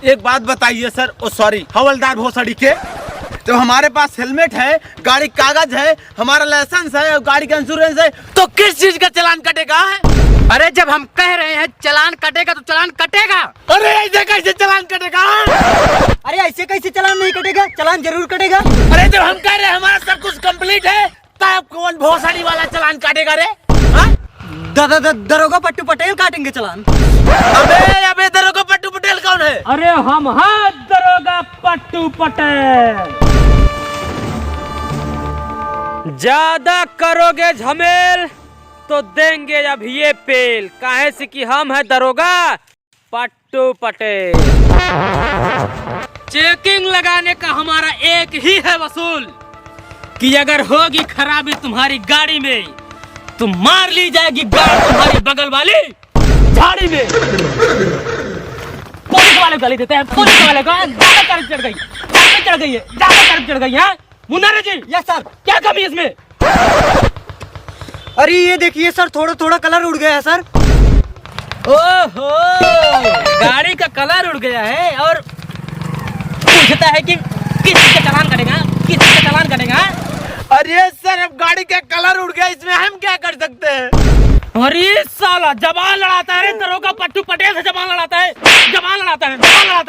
एक बात बताइए सर, ओ सॉरी हवलदार भोसड़ी के, तो हमारे पास हेलमेट है, गाड़ी कागज है, हमारा लाइसेंस है और गाड़ी का इंश्योरेंस है, तो किस चीज का चालान कटेगा? अरे जब हम कह रहे हैं चालान कटेगा तो चालान कटेगा। अरे ऐसे कैसे चालान कटेगा? अरे ऐसे कैसे चालान नहीं कटेगा? चालान जरूर कटेगा। अरे जब हम कह रहे हैं हमारा सब कुछ कंप्लीट है, तब कौन भोसड़ी वाला चालान काटेगा रे? दरोगा पट्टू पटेल काटेंगे चालान। अबे दरोगा पट्टू पटेल कौन है? अरे हम हैं दरोगा पट्टू पटेल। ज्यादा करोगे झमेल तो देंगे अब ये पेल, काहे से कि हम है दरोगा पट्टू पटेल। चेकिंग लगाने का हमारा एक ही है वसूल कि अगर होगी खराबी तुम्हारी गाड़ी में तो मार ली जाएगी गाड़ी तुम्हारी बगल वाली झाड़ी में। पुलिस वाले गाली देते हैं, पुलिस वाले को ज्यादा तरफ चढ़ गई, ज्यादा तरफ चढ़ गई है। Munna ji yes sir. क्या कमी है इसमें? अरे ये देखिए सर, थोड़ा थोड़ा कलर उड़ गया है सर। ओहो, गाड़ी का कलर उड़ गया है और पूछता है कि किसी का चालान करेगा, किसी का चालान करेगा। अरे सर अब गाड़ी का कलर उड़ गया, इसमें हम क्या कर सकते हैं? अरे साला जबान लड़ाता है, दरोगा पट्टू पटेल से जबान लड़ाता है, जबान लड़ाता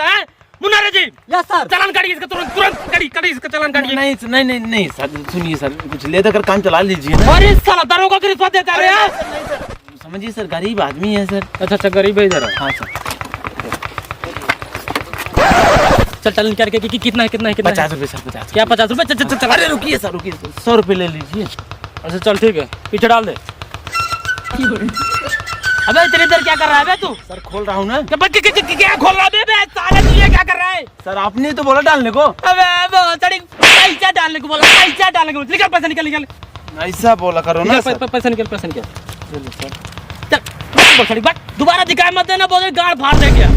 है। Munna ji yes sir. चालान काटिए इसका, तुरंत काटिए इसका चालान काटिए। नहीं सर, सुनिए सर, कुछ ले देकर काम चला लीजिए ना। अरे साला दरोगा की रिश्वत देता है यार। समझिए सर, गरीब आदमी है सर। अच्छा गरीब है इधर। हाँ सर। चल चालान करके कि कितना है 50 रुपए सर, 50। क्या 50 रुपए? चल अरे रुकिए सर, रुकिए, 100 रुपए ले लीजिए। अच्छा चल ठीक है, पीछे डाल दे। अबे इतनी देर क्या कर रहा है बे तू? सर खोल रहा हूँ ना। क्या खोल रहा है बे? साले तू ये क्या कर रहा है? सर आपने तो बोला डालने को। अबे पैसा डालने को बोला, पैसा डालने को। निकल पैसा, निकल। ऐसा बोला करो ना सर। पैसा निकल। चल बड़ी बात दोबारा दिखाए मत देना, बोले गाड़ फाड़ दे क्या।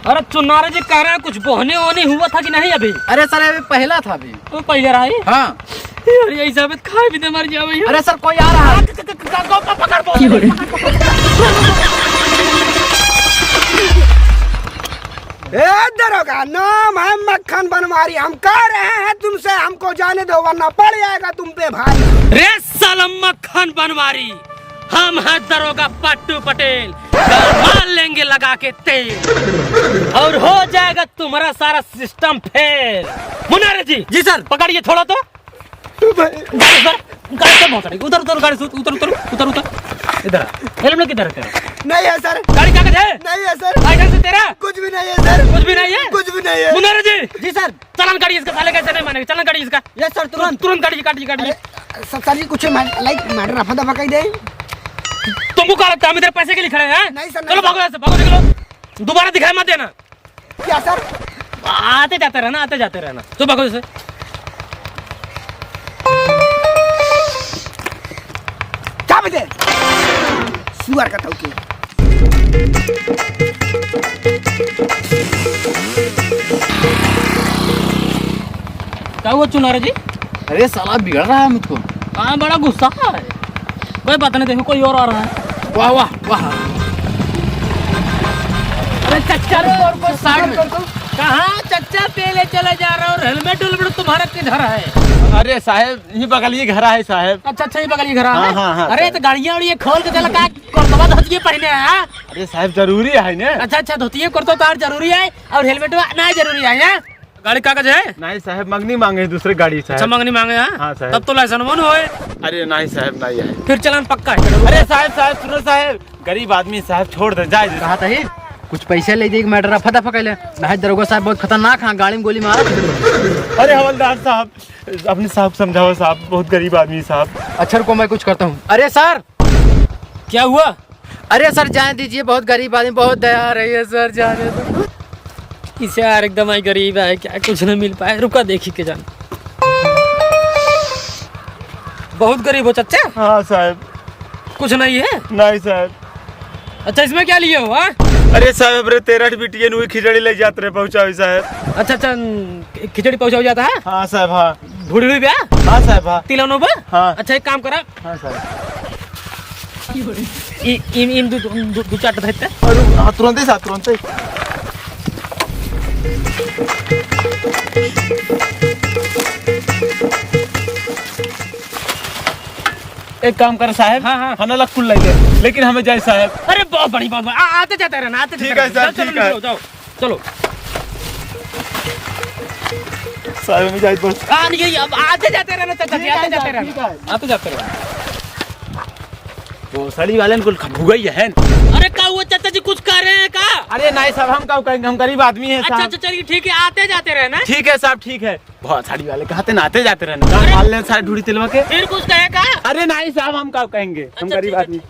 अरे चुनारे जी कह रहे हैं कुछ बोहने होने हुआ था कि नहीं अभी? अरे सर अभी पहला था अभी। तो पहले रहा है। हाँ। यार ये सब खाए भी दे मर जाओ भैया। अरे सर कोई आ रहा है। दरोगा नाम है मक्खन बनवारी, हम कह रहे हैं तुमसे हमको जाने दो वरना पड़ जाएगा तुम पे भारी। रे साला मक्खन बनवारी, हम हैं दरोगा पट्टू पटेल, मार लेंगे लगा के तेल और हो जाएगा तुम्हारा सारा सिस्टम फेल। मुन्ना जी जी सर। पकड़िए थोड़ा तो गाड़ी से बहुत उतर गाड़ी से उतर इधर हेलमेट किधर है? नहीं है सर। गाड़ी कागज है? नहीं है सर। लाइसेंस है तेरा? कुछ भी नहीं है सर। कुछ भी नहीं है? कुछ भी नहीं है। मुन्ना जी जी सर। चालान काटिए इसका, साले कैसे नहीं मानेंगे, चालान काटिए इसका। यस सर, तुरंत काटिए। सर जी कुछ लाइक मैटर रफा दफा कही दे। तुमको क्या लगता है हम इधर पैसे के लिए खड़े हैं? नहीं सर, चलो भागो ऐसे, भागो निकलो, दोबारा दिखाई मत देना। क्या सर? आते जाते रहना तो भागो ऐसे। क्या बजे सुअर का थौके। क्या हुआ चुनारे जी? अरे साला बिगड़ रहा है मुझको। हाँ बड़ा गुस्सा है। कोई बात नहीं, देखो कोई और आ रहा है। वाह वाह वाह। अरे चच्चा और कोई साइड में। कहाँ चच्चा पहले चले जा रहा और हेलमेट उलमेट तुम्हारा किधर है? अरे साहब ये बगल ये घर है साहब। अच्छा ये बगल घर है। हाँ, अरे तो गाड़ियाँ और ये खोल के चला का धोतिए पहने हैं। अरे साहब जरूरी है ना। अच्छा धोतिए कुर्ता तार जरूरी है और हेलमेट नहीं जरूरी है। गाड़ी कागज है? नहीं साहब, मंगनी मांगे दूसरे गाड़ी साहब। अच्छा मंगनी मांगे हैं? हाँ साहब। तब तो लाइसेंस मन होए। अरे नहीं साहब, नहीं है। फिर चलान पक्का है। अरे साहब सुनो साहब, गरीब आदमी साहब, छोड़ दे जाए। कहा था ही कुछ पैसे ले जाए मैटर रफा दफा कैले। दरोगा साहब बहुत खतरनाक है, गाड़ी में गोली मारा। अरे हवलदार साहब, अपने साहब समझाओ साहब, बहुत गरीब आदमी साहब। अच्छा रुको मैं कुछ करता हूँ। अरे सर क्या हुआ? अरे सर जाने दीजिए, बहुत गरीब आदमी, बहुत दया आ रही है सर, जाने दो। इसे यार एकदम ही गरीब है, क्या कुछ नहीं मिल पाए। रुका देखी के जान। बहुत गरीब हो चच्चा? हाँ साहब। कुछ नहीं है? नहीं साहब। अच्छा इसमें क्या लिए हो? अरे साहब रे 13 बिटिया नु खिचड़ी ले जाते रहे पहुंचाओ साहब। अच्छा खिचड़ी पहुंचाओ जाता है? हाँ साहब। हाँ भूड़ी हुई ब्याह? हाँ साहब। हाँ तिलौनो बा? हाँ। अच्छा एक काम करा। हाँ साहब। इन दो चाट देते। हाँ तुरंत ही साहब, तुरंत ही। एक काम कर साहब, हाँ। खाना लग खुल लगे, लेकिन हमें जाए साहब। अरे बहुत बड़ी बात, आते जाते रहना, आते ठीक है सर, ठीक है। जाओ चलो। साहब हमें जाए बस। नहीं अब आते जाते रहना चाचा जी, आते जाते रहना, आते जाते रहना। वो सड़ी वाले को भूगा ही है। अरे का वो चाचा जी कुछ कर रहे हैं का? अरे नहीं साहब, हम क्या कहेंगे, हम गरीब आदमी हैं अच्छा साहब। चलिए ठीक है, आते जाते रहना। ठीक है साहब, ठीक है। बहुत साड़ी वाले कहते नाते जाते रहना, गाँव माल ले सारे ढूंढी तिलवा के। फिर कुछ कहे का? अरे नहीं साहब, हम क्या कहेंगे, हम अच्छा, गरीब ठीक है, आदमी।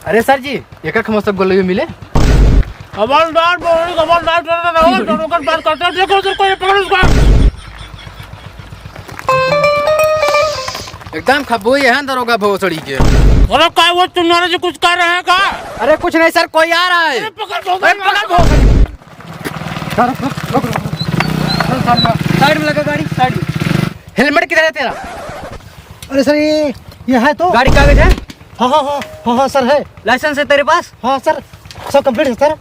अरे सर जी एक खमोस सब गोले मिले। खबरदार बोल, खबरदार दोनों का बात करते हैं। देखो उधर कोई पकड़ उसको। एकदम खबू है दरोगा भोसड़ी के। अरे का वो तुम्हारे से कुछ कर रहे हैं का? अरे कुछ नहीं सर, कोई आ रहा है। साइड में लगा गाड़ी, साइड में। हेलमेट किधर है तेरा? अरे सर ये है तो। गाड़ी कागज है? हाँ सर है। लाइसेंस है तेरे पास? हाँ सर, सब कंप्लीट है सर।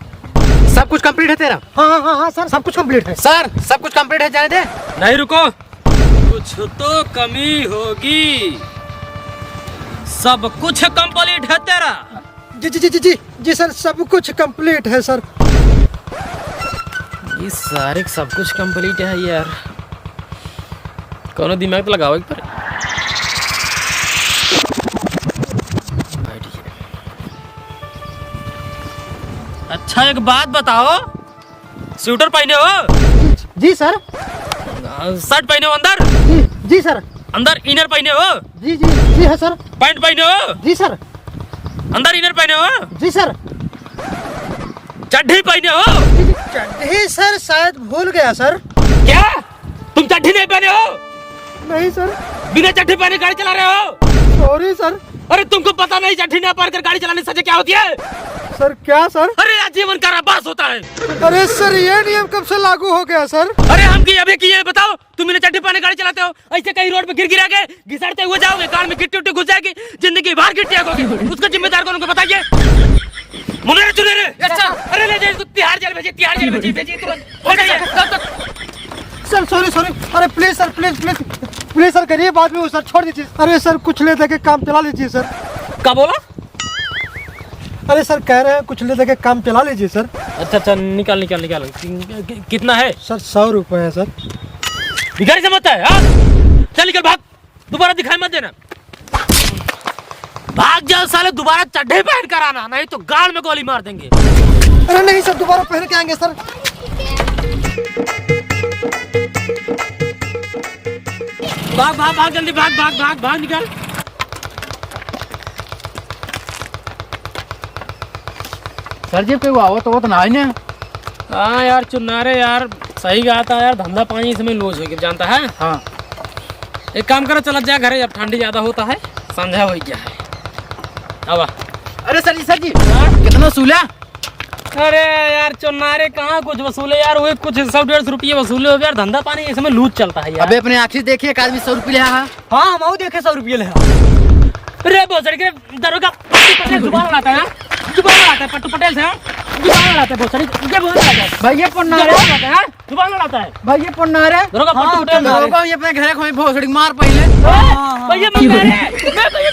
सब कुछ कंप्लीट है तेरा? हाँ सर, सब कुछ कंप्लीट है। सर सब कुछ कंप्लीट है, जाने दे। नहीं रुको, कुछ तो कमी होगी। सब कुछ कंप्लीट है तेरा? जी सर, सब कुछ कंप्लीट है सर। ये सारे सब कुछ कंप्लीट है यार। कोनो दिमाग तो लगाओ एक पर। अच्छा एक बात बताओ, स्वेटर पहने हो? जी सर। शर्ट पहने हो अंदर? जी सर। अंदर इनर पहने हो? जी है सर। पैंट पहने हो? जी सर। अंदर इनर पहने हो? जी सर। चड्ढी पहने हो? चड्ढी सर शायद भूल गया सर। क्या तुम चड्ढी नहीं पहने हो? नहीं सर। बिना चड्ढी पहने गाड़ी चला रहे हो? Sorry sir. अरे तुमको पता नहीं चड्ढी ना पहन कर गाड़ी चलाने से सजा क्या होती है? सर क्या सर? अरे आजीवन कारावास होता है। अरे सर ये नियम कब से लागू हो गया सर? अरे हम की अभी किए बताओ, तुम बिना चड्ढी पहने गाड़ी चलाते हो, ऐसे कहीं रोड पे गिरा के घिसटते हुए जाओगे, कार में गिट्टी उट्टी घुस जाएगी, जिंदगी बाहर गिट्टी आगोगी, उसका जिम्मेदार कौन उनको बताइए? मुनेरे चुनेरे। अच्छा अरे ले जाइए, तिहाड़ जेल भेजिए, तिहाड़ जेल भेजिए तुरंत, हो जाइए। Sir sorry. अरे प्लीज सर, प्लीज सर, गरीब आदमी हूँ सर, छोड़ दीजिए। अरे सर कुछ ले दे के काम चला लीजिए सर। क्या बोला? अरे सर कह रहे हैं कुछ ले दे के काम चला लीजिए सर। अच्छा निकाल। कितना है? सर 100 रुपए है सर। भिखारी समझता है? चल निकल भाग, दोबारा दिखाई मत देना। भाग जाओ साले, दोबारा चड्ढे पहन कर आना, नहीं तो गाल में गोली मार देंगे। अरे नहीं सर, दोबारा पहन के आएंगे सर। भाग जल्दी, भाग निकल। सर जी कोई आओ तो ना ही। हाँ यार चुनारे यार, सही कहा था यार, धंधा पानी इसमें लॉस हो गया जानता है। हाँ एक काम करो, चला जा घरे, जब ठंडी ज्यादा होता है, संध्या हो गया है। अब अरे सर जी कितना सूला? अरे यार चुनारे कहाँ कुछ वसूले यार, वो कुछ 100-150 रुपये वसूले हो यार, धंधा पानी इसमें लूट चलता है यार। अबे अपने आँखी देखिए, एक आदमी 100 रुपये लिया है। हाँ हम देखे 100 रुपये ले। अरे भोसड़ी के दरोगा जुबान लड़ाता है, पट्टू पटेल से जुबान लड़ाता है भोसड़ी, ये बोल रहा है भाई ये पुन्नारे जुबान लड़ाता है भाई ये पुन्नारे दरोगा पट्टू पटेल। दरोगा ये अपने घर खोई भोसड़ी मार पहले। भैया मैं तो ये